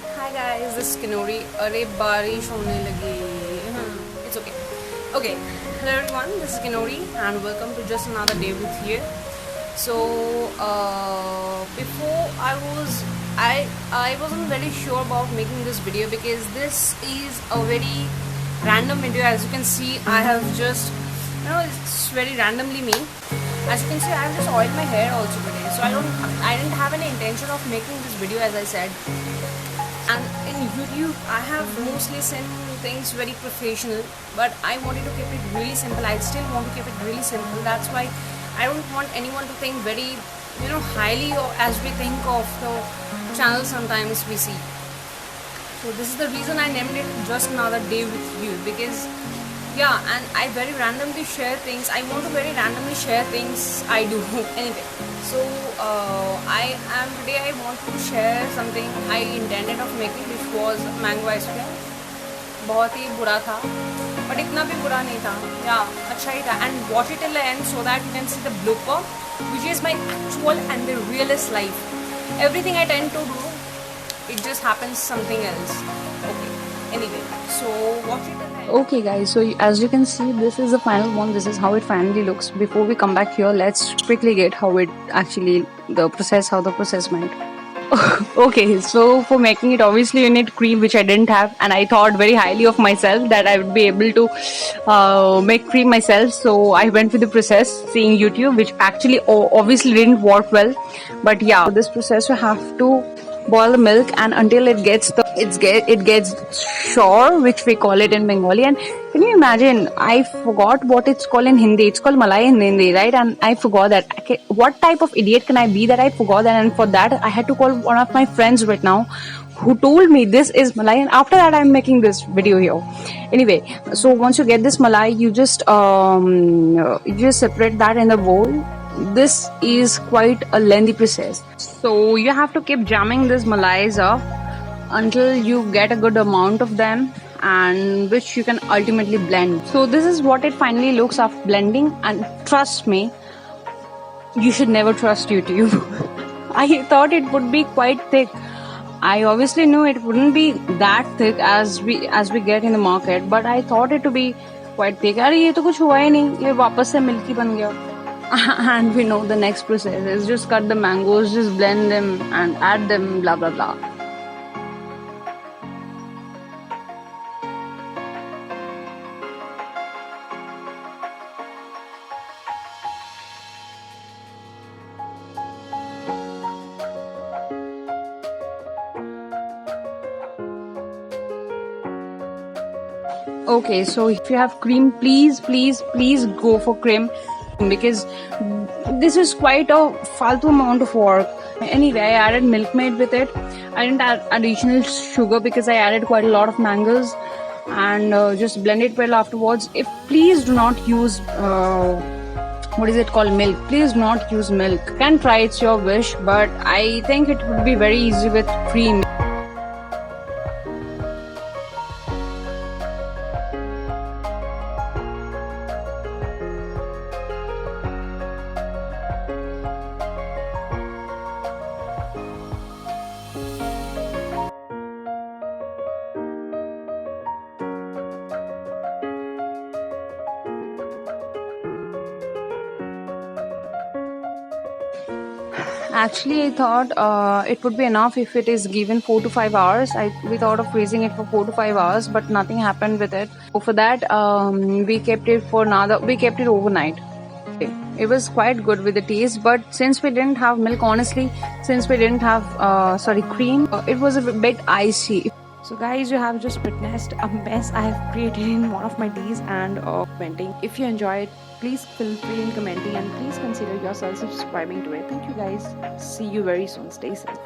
Hi guys, this is Kinori. अरे बारिश होने लगी. It's okay. Okay, hello everyone. This is Kinori and welcome to just another day with you. So before I wasn't very sure about making this video because this is a very random video. As you can see, I have just it's very randomly me. As you can see, I have just oiled my hair also today. So I didn't have any intention of making this video, as I said. And in YouTube, I have mostly seen things very professional, but I wanted to keep it really simple. I still want to keep it really simple. That's why I don't want anyone to think very, highly or as we think of the channel sometimes we see. So this is the reason I named it Just Another Day with You, because and I very randomly share things. I want to very randomly share things I do. Anyway, so today I want to share something I intended of making, which was mango ice cream. बहुत ही बुरा था, but इतना भी बुरा नहीं था. अच्छा ही था. And watch it till the end so that you can see the blooper, which is my actual and the realest life. Everything I tend to do, it just happens something else. Okay. Anyway, so watch it till the end. Okay guys, so as you can see, this is the final one. This is how it finally looks. Before we come back here, let's quickly get how it actually how the process went. Okay, so for making it, obviously you need cream, which I didn't have, and I thought very highly of myself that I would be able to make cream myself. So I went with the process seeing YouTube, which actually obviously didn't work well. But for this process you have to boil the milk and until it gets sour, which we call it in Bengali. And can you imagine, I forgot what it's called in Hindi. It's called Malai in Hindi, right? And I forgot that. Okay, what type of idiot can I be that I forgot that? And for that I had to call one of my friends right now, who told me this is Malai, and after that I'm making this video here. Anyway, so once you get this Malai, you just separate that in the bowl. This is quite a lengthy process, so you have to keep jamming these malais up until you get a good amount of them, and which you can ultimately blend. So this is what it finally looks after blending, and trust me, you should never trust YouTube. I thought it would be quite thick. I obviously knew it wouldn't be that thick as we get in the market, but I thought it to be quite thick. अरे ये तो कुछ हुआ ही नहीं, ये वापस से milky बन गया. And we know the next process is just cut the mangoes, just blend them and add them, blah blah blah. Okay, so if you have cream, please go for cream, because this is quite a faltu amount of work. Anyway, I added Milkmaid with it. I didn't add additional sugar because I added quite a lot of mangoes, and just blend it well afterwards. Please do not use milk. Please do not use milk. You can try, it's your wish, but I think it would be very easy with cream. Actually, I thought it would be enough if it is given 4 to 5 hours. We thought of freezing it for 4 to 5 hours, but nothing happened with it. So for that, we kept it overnight. It was quite good with the taste, but since we didn't have milk, honestly, since we didn't have cream, it was a bit icy. So guys, you have just witnessed a mess I have created in one of my days and commenting. If you enjoyed, please feel free in commenting and please consider yourself subscribing to it. Thank you guys. See you very soon. Stay safe.